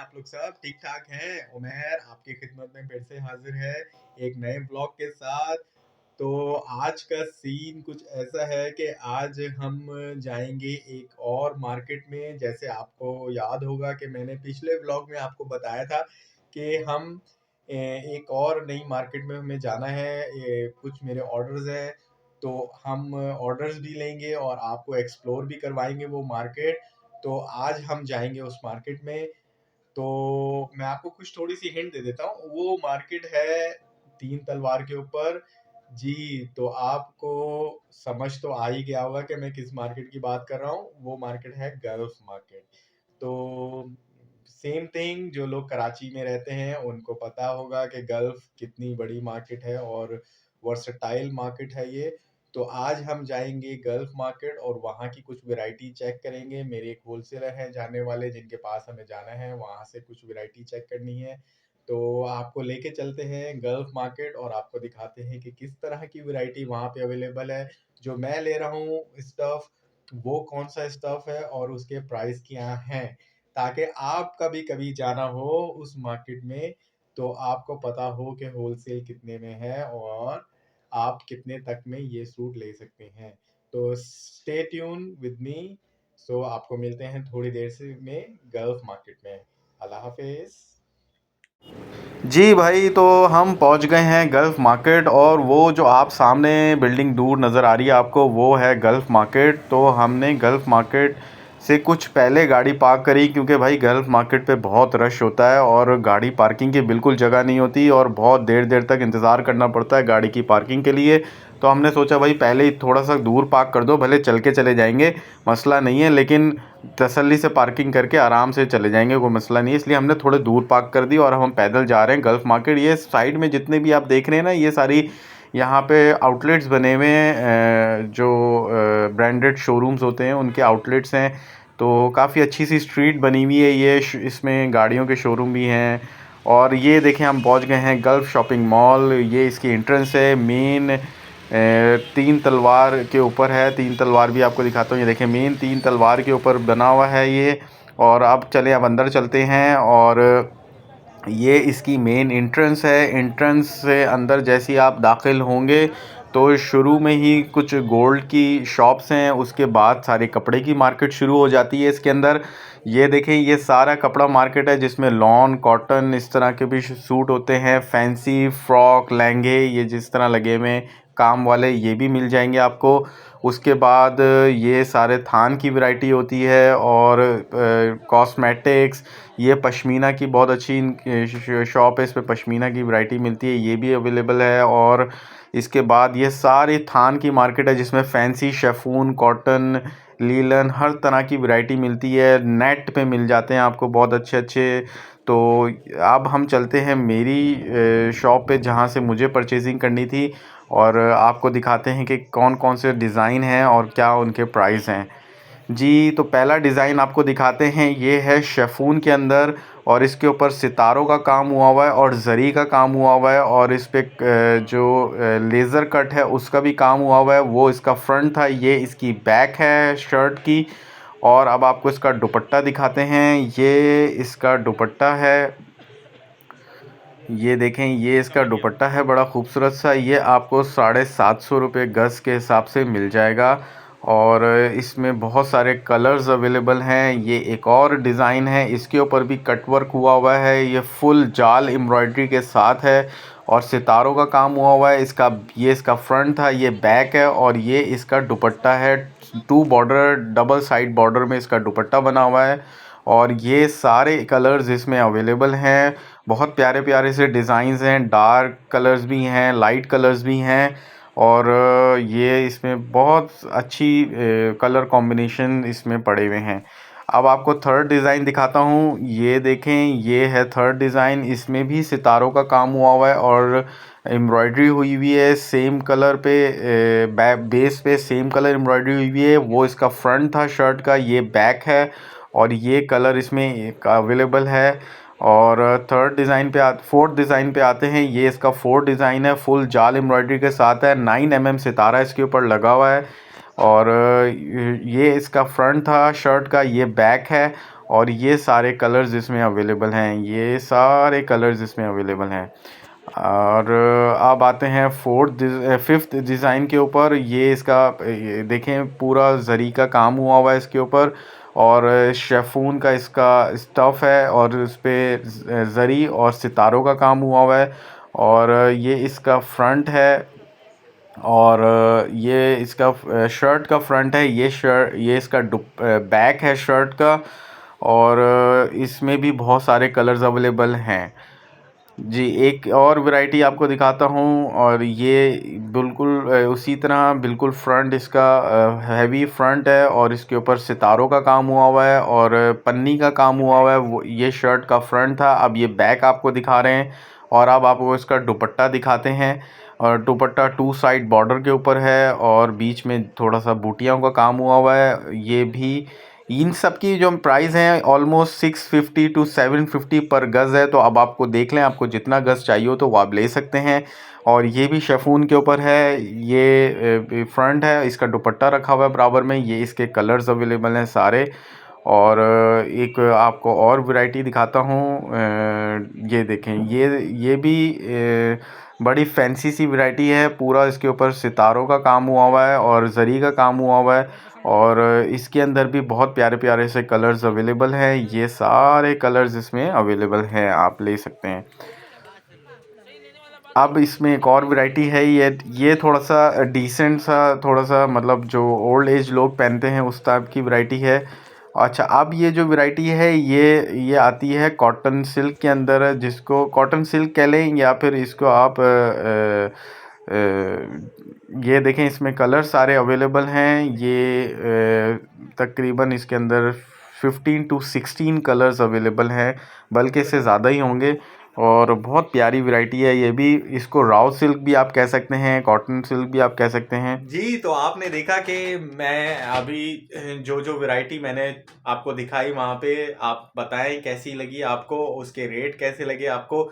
आप लोग सब ठीक ठाक हैं? उमैर आपकी खिदमत में फिर से हाजिर है एक नए ब्लॉग के साथ। तो आज का सीन कुछ ऐसा है कि आज हम जाएंगे एक और मार्केट में। जैसे आपको याद होगा कि मैंने पिछले ब्लॉग में आपको बताया था कि हम एक और नई मार्केट में हमें जाना है। कुछ मेरे ऑर्डर्स हैं, तो हम ऑर्डर्स भी लेंगे और आपको एक्सप्लोर भी करवाएंगे वो मार्केट। तो आज हम जाएंगे उस मार्केट में। तो मैं आपको कुछ थोड़ी सी हिंट दे देता हूँ। वो मार्केट है तीन तलवार के ऊपर। जी, तो आपको समझ तो आ ही गया होगा कि मैं किस मार्केट की बात कर रहा हूँ। वो मार्केट है गल्फ मार्केट। तो सेम थिंग, जो लोग कराची में रहते हैं उनको पता होगा कि गल्फ कितनी बड़ी मार्केट है और वर्सटाइल मार्केट है ये। तो आज हम जाएंगे गल्फ मार्केट और वहाँ की कुछ वैरायटी चेक करेंगे। मेरे एक होलसेलर हैं जाने वाले, जिनके पास हमें जाना है, वहाँ से कुछ वैरायटी चेक करनी है। तो आपको लेके चलते हैं गल्फ मार्केट और आपको दिखाते हैं कि किस तरह की वैरायटी वहाँ पे अवेलेबल है। जो मैं ले रहा हूँ स्टफ, वो कौन सा स्टफ है और उसके प्राइस क्या हैं, ताकि आप कभी कभी जाना हो उस मार्केट में तो आपको पता हो कि होलसेल कितने में है और आप कितने तक में ये सूट ले सकते हैं। तो स्टे ट्यून विद मी। सो आपको मिलते हैं थोड़ी देर से में गल्फ मार्केट में। अल्लाह हाफिज। जी भाई, तो हम पहुंच गए हैं गल्फ़ मार्केट। और वो जो आप सामने बिल्डिंग दूर नज़र आ रही है आपको, वो है गल्फ़ मार्केट। तो हमने गल्फ़ मार्केट से कुछ पहले गाड़ी पार्क करी, क्योंकि भाई गल्फ़ मार्केट पे बहुत रश होता है और गाड़ी पार्किंग की बिल्कुल जगह नहीं होती और बहुत देर देर तक इंतज़ार करना पड़ता है गाड़ी की पार्किंग के लिए। तो हमने सोचा भाई पहले ही थोड़ा सा दूर पार्क कर दो, भले चल के चले जाएंगे, मसला नहीं है, लेकिन तसल्ली से पार्किंग करके आराम से चले जाएंगे, कोई मसला नहीं है। इसलिए हमने थोड़े दूर पार्क कर दी और हम पैदल जा रहे हैं गल्फ़ मार्केट। ये साइड में जितने भी आप देख रहे हैं ना, ये सारी यहाँ पे आउटलेट्स बने हुए हैं, जो ब्रांडेड शोरूम्स होते हैं उनके आउटलेट्स हैं। तो काफ़ी अच्छी सी स्ट्रीट बनी हुई है ये, इसमें गाड़ियों के शोरूम भी हैं। और ये देखें, हम पहुँच गए हैं गल्फ़ शॉपिंग मॉल। ये इसकी एंट्रेंस है मेन। तीन तलवार के ऊपर है, तीन तलवार भी आपको दिखाता हूँ। ये देखें, मेन तीन तलवार के ऊपर बना हुआ है ये। और अब चले, अब अंदर चलते हैं। और ये इसकी मेन एंट्रेंस है। एंट्रेंस से अंदर जैसे ही आप दाखिल होंगे तो शुरू में ही कुछ गोल्ड की शॉप्स हैं, उसके बाद सारे कपड़े की मार्केट शुरू हो जाती है इसके अंदर। ये देखें, ये सारा कपड़ा मार्केट है जिसमें लॉन, कॉटन, इस तरह के भी सूट होते हैं, फैंसी फ्रॉक, लहंगे, ये जिस तरह लगे हुए काम वाले, ये भी मिल जाएंगे आपको। उसके बाद ये सारे थान की वैरायटी होती है और कॉस्मेटिक्स। ये पश्मीना की बहुत अच्छी शॉप है, इस पे पश्मीना की वैरायटी मिलती है, ये भी अवेलेबल है। और इसके बाद ये सारी थान की मार्केट है जिसमें फैंसी शेफून, कॉटन, लीलन, हर तरह की वैरायटी मिलती है। नेट पे मिल जाते हैं आपको बहुत अच्छे अच्छे। तो अब हम चलते हैं मेरी शॉप पे जहाँ से मुझे परचेजिंग करनी थी, और आपको दिखाते हैं कि कौन कौन से डिज़ाइन हैं और क्या उनके प्राइस हैं। जी, तो पहला डिज़ाइन आपको दिखाते हैं, ये है शेफून के अंदर, और इसके ऊपर सितारों का काम हुआ है और ज़री का काम हुआ है। और इस पे जो लेज़र कट है उसका भी काम हुआ है। वो इसका फ्रंट था, ये इसकी बैक है शर्ट की। और अब आपको इसका दुपट्टा दिखाते हैं, ये इसका दुपट्टा है। ये देखें, ये इसका दुपट्टा है बड़ा खूबसूरत सा। ये आपको 750 रुपये गज़ के हिसाब से मिल जाएगा। और इसमें बहुत सारे कलर्स अवेलेबल हैं। ये एक और डिज़ाइन है, इसके ऊपर भी कटवर्क हुआ है, ये फुल जाल एम्ब्रॉयडरी के साथ है और सितारों का काम हुआ है इसका। ये इसका फ्रंट था, ये बैक है, और ये इसका दुपट्टा है। Two border, double side border में इसका दुपट्टा बना हुआ है। और ये सारे कलर्स इसमें अवेलेबल हैं। बहुत प्यारे प्यारे से डिज़ाइंस हैं, डार्क कलर्स भी हैं, लाइट कलर्स भी हैं। और ये इसमें बहुत अच्छी कलर कॉम्बिनेशन इसमें पड़े हुए हैं। अब आपको थर्ड डिज़ाइन दिखाता हूँ, ये देखें, ये है थर्ड डिज़ाइन। इसमें भी सितारों का काम हुआ है और एम्ब्रॉयडरी हुई हुई है सेम कलर पे, बेस पे सेम कलर एम्ब्रॉयडरी हुई हुई है। वो इसका फ्रंट था शर्ट का, ये बैक है, और ये कलर इसमें अवेलेबल है। और थर्ड डिज़ाइन पे फोर्थ डिज़ाइन पे आते हैं, ये इसका फोर्थ डिज़ाइन है, फुल जाल एम्ब्रॉयडरी के साथ है, 9 mm सितारा इसके ऊपर लगा हुआ है। और ये इसका फ्रंट था शर्ट का, ये बैक है। और ये सारे कलर्स इसमें अवेलेबल हैं, ये सारे कलर्स इसमें अवेलेबल हैं। और अब आते हैं फिफ्थ डिज़ाइन के ऊपर। ये इसका ये देखें पूरा जरी का काम हुआ हुआ है इसके ऊपर, और शेफून का इसका स्टफ़ है, और इस पे जरी और सितारों का काम हुआ हुआ है। और ये इसका फ्रंट है, और ये इसका शर्ट का फ्रंट है। ये इसका बैक है शर्ट का। और इसमें भी बहुत सारे कलर्स अवेलेबल हैं। जी, एक और वैरायटी आपको दिखाता हूँ, और ये बिल्कुल उसी तरह बिल्कुल फ्रंट इसका हैवी फ्रंट है, और इसके ऊपर सितारों का काम हुआ हुआ है और पन्नी का काम हुआ हुआ है। वो ये शर्ट का फ्रंट था, अब ये बैक आपको दिखा रहे हैं। और अब आपको इसका दुपट्टा दिखाते हैं। और दुपट्टा टू साइड बॉर्डर के ऊपर है, और बीच में थोड़ा सा बूटियों का काम हुआ हुआ है। ये भी इन सब की जो प्राइस हैं ऑलमोस्ट 650 टू 750 पर गज़ है। तो अब आपको देख लें, आपको जितना गज़ चाहिए हो तो वो आप ले सकते हैं। और ये भी शेफून के ऊपर है। ये फ्रंट है, इसका दुपट्टा रखा हुआ है बराबर में। ये इसके कलर्स अवेलेबल हैं सारे। और एक आपको और वैरायटी दिखाता हूँ। ये देखें, ये भी बड़ी फैंसी सी वैरायटी है। पूरा इसके ऊपर सितारों का काम हुआ हुआ है और जरी का काम हुआ हुआ है। और इसके अंदर भी बहुत प्यारे प्यारे से कलर्स अवेलेबल हैं। ये सारे कलर्स इसमें अवेलेबल हैं, आप ले सकते हैं। अब इसमें एक और वैरायटी है। ये थोड़ा सा डिसेंट सा, थोड़ा सा मतलब जो ओल्ड एज लोग पहनते हैं उस टाइप की वैरायटी है। अच्छा, अब ये जो वैरायटी है ये आती है कॉटन सिल्क के अंदर, जिसको कॉटन सिल्क कह लें, या फिर इसको आप ये देखें, इसमें कलर सारे अवेलेबल हैं। ये तकरीबन इसके अंदर 15 टू 16 कलर्स अवेलेबल हैं, बल्कि इससे ज़्यादा ही होंगे। और बहुत प्यारी वैरायटी है ये भी। इसको राव सिल्क भी आप कह सकते हैं, कॉटन सिल्क भी आप कह सकते हैं। जी, तो आपने देखा कि मैं अभी जो जो वैरायटी मैंने आपको दिखाई वहाँ पे, आप बताएं कैसी लगी आपको, उसके रेट कैसे लगे आपको।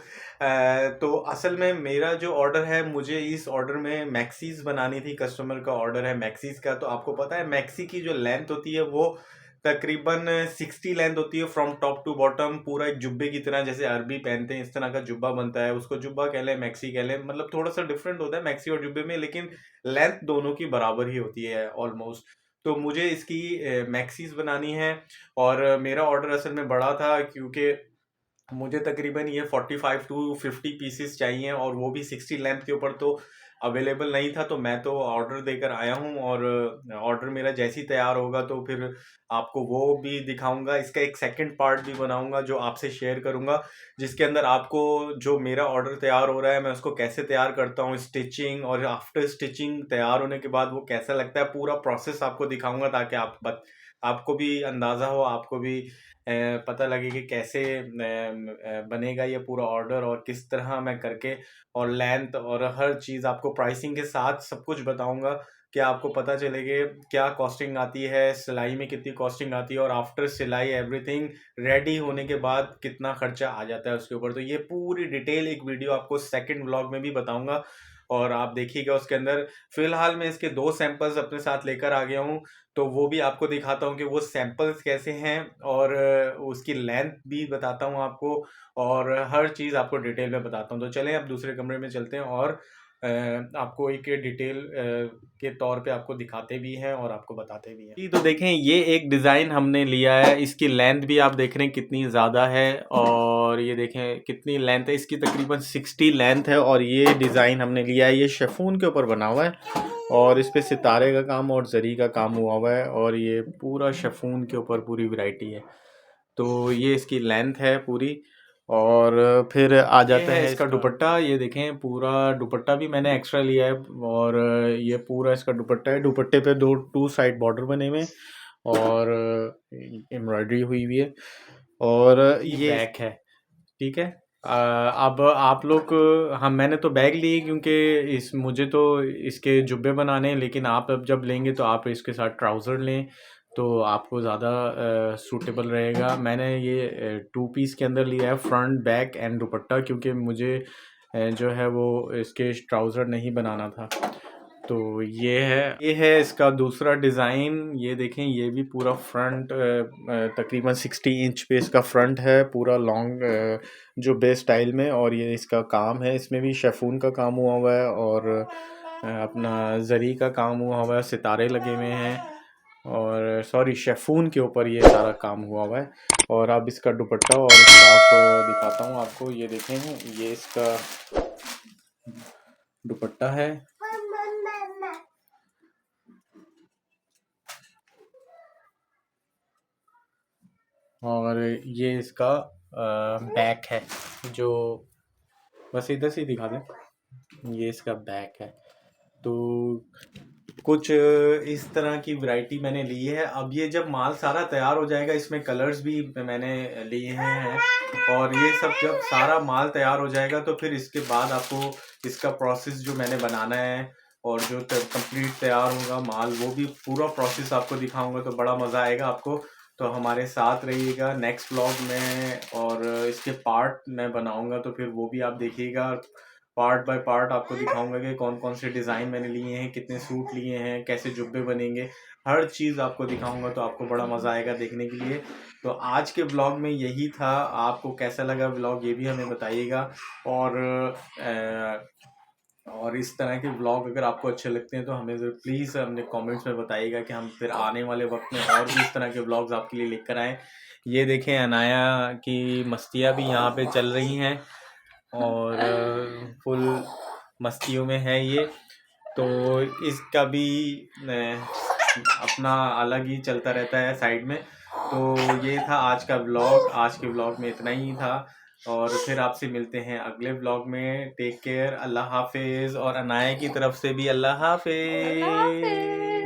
तो असल में मेरा जो ऑर्डर है, मुझे इस ऑर्डर में मैक्सीज बनानी थी। कस्टमर का ऑर्डर है मैक्सीज का। तो आपको पता है मैक्सी की जो लेंथ होती है वो तकरीबन 60 लेंथ होती है, फ्रॉम टॉप टू बॉटम। पूरा एक जुब्बे की तरह, जैसे अरबी पहनते हैं इस तरह का जुब्बा बनता है, उसको जुब्बा कह लें, मैक्सी कह लें। मतलब थोड़ा सा डिफरेंट होता है मैक्सी और जुब्बे में, लेकिन लेंथ दोनों की बराबर ही होती है ऑलमोस्ट। तो मुझे इसकी मैक्सीज बनानी है। और मेरा ऑर्डर असल में बड़ा था, क्योंकि मुझे तकरीबन ये 45 टू 50 पीसेस चाहिए, और वो भी 60 लेंथ के ऊपर तो अवेलेबल नहीं था। तो मैं तो ऑर्डर देकर आया हूँ, और ऑर्डर मेरा जैसे ही तैयार होगा तो फिर आपको वो भी दिखाऊंगा। इसका एक सेकंड पार्ट भी बनाऊंगा जो आपसे शेयर करूंगा, जिसके अंदर आपको जो मेरा ऑर्डर तैयार हो रहा है मैं उसको कैसे तैयार करता हूँ, स्टिचिंग, और आफ्टर स्टिचिंग तैयार होने के बाद वो कैसा लगता है, पूरा प्रोसेस आपको दिखाऊंगा, ताकि आपको भी अंदाज़ा हो, आपको भी पता लगे कि कैसे बनेगा ये पूरा ऑर्डर, और किस तरह मैं करके, और लेंथ और हर चीज़ आपको प्राइसिंग के साथ सब कुछ बताऊंगा, कि आपको पता चलेगा क्या कॉस्टिंग आती है, सिलाई में कितनी कॉस्टिंग आती है, और आफ्टर सिलाई एवरीथिंग रेडी होने के बाद कितना खर्चा आ जाता है उसके ऊपर। तो ये पूरी डिटेल एक वीडियो आपको सेकंड व्लॉग में भी बताऊंगा, और आप देखिएगा उसके अंदर। फिलहाल मैं इसके 2 सैंपल्स अपने साथ लेकर आ गया हूँ, तो वो भी आपको दिखाता हूँ कि वो सैंपल्स कैसे हैं, और उसकी लेंथ भी बताता हूँ आपको, और हर चीज़ आपको डिटेल में बताता हूँ। तो चलें अब दूसरे कमरे में चलते हैं, और आपको एक डिटेल के तौर पे आपको दिखाते भी हैं और आपको बताते भी हैं। जी, तो देखें, ये एक डिज़ाइन हमने लिया है। इसकी लेंथ भी आप देख रहे हैं कितनी ज़्यादा है, और ये देखें कितनी लेंथ है इसकी, तकरीबन 60 लेंथ है। और ये डिज़ाइन हमने लिया है, ये शेफून के ऊपर बना हुआ है, और इस पे सितारे का काम और जरी का काम हुआ हुआ है, और ये पूरा शेफून के ऊपर पूरी वैरायटी है। तो ये इसकी लेंथ है पूरी। और फिर आ जाता है इसका दुपट्टा। ये देखें, पूरा दुपट्टा भी मैंने एक्स्ट्रा लिया है, और ये पूरा इसका दुपट्टा है। दुपट्टे पे टू साइड बॉर्डर बने हुए हैं, और एम्ब्रॉयडरी हुई हुई है, और ये बैक है। ठीक है। अब आप लोग, हम मैंने तो बैग ली क्योंकि मुझे तो इसके जुब्बे बनाने हैं, लेकिन आप अब जब लेंगे तो आप इसके साथ ट्राउज़र लें, तो आपको ज़्यादा सूटेबल रहेगा। मैंने ये 2 पीस के अंदर लिया है, फ्रंट बैक एंड दुपट्टा, क्योंकि मुझे जो है वो इसके ट्राउज़र नहीं बनाना था। तो ये है इसका दूसरा डिज़ाइन। ये देखें, ये भी पूरा फ्रंट तकरीबन 60 इंच पे इसका फ्रंट है, पूरा लॉन्ग जो बे स्टाइल में। और ये इसका काम है, इसमें भी शेफून का काम हुआ हुआ है और अपना जरी का काम हुआ हुआ है, सितारे लगे हुए हैं। और सॉरी, शेफून के ऊपर ये सारा काम हुआ हुआ है। और अब इसका दुपट्टा और स्कार्फ दिखाता हूँ आपको। ये देखें, ये इसका दुपट्टा है। और ये इसका बैक है, जो बस इधर से ही दिखा दें। ये इसका बैक है। तो कुछ इस तरह की वैरायटी मैंने ली है। अब ये जब माल सारा तैयार हो जाएगा, इसमें कलर्स भी मैंने लिए हैं। और ये सब जब सारा माल तैयार हो जाएगा तो फिर इसके बाद आपको इसका प्रोसेस जो मैंने बनाना है और जो कंप्लीट तैयार होगा माल, वो भी पूरा प्रोसेस आपको दिखाऊंगा। तो बड़ा मज़ा आएगा आपको। तो हमारे साथ रहिएगा नेक्स्ट व्लॉग में। और इसके पार्ट मैं बनाऊंगा तो फिर वो भी आप देखिएगा। पार्ट बाय पार्ट आपको दिखाऊंगा कि कौन कौन से डिज़ाइन मैंने लिए हैं, कितने सूट लिए हैं, कैसे जुब्बे बनेंगे, हर चीज़ आपको दिखाऊंगा। तो आपको बड़ा मज़ा आएगा देखने के लिए। तो आज के ब्लॉग में यही था। आपको कैसा लगा ब्लॉग, ये भी हमें बताइएगा। और और इस तरह के ब्लॉग अगर आपको अच्छे लगते हैं तो हमें प्लीज़ हमने कमेंट्स में बताइएगा कि हम फिर आने वाले वक्त में और भी इस तरह के ब्लॉग्स आपके लिए लेकर आएँ। ये देखें, अनाया की मस्तियाँ भी यहाँ पे चल रही हैं और फुल मस्तियों में है ये। तो इसका भी अपना अलग ही चलता रहता है साइड में। तो ये था आज का ब्लॉग। आज के ब्लॉग में इतना ही था और फिर आपसे मिलते हैं अगले ब्लॉग में। टेक केयर, अल्लाह हाफिज़। और अनाया की तरफ से भी अल्लाह हाफिज़।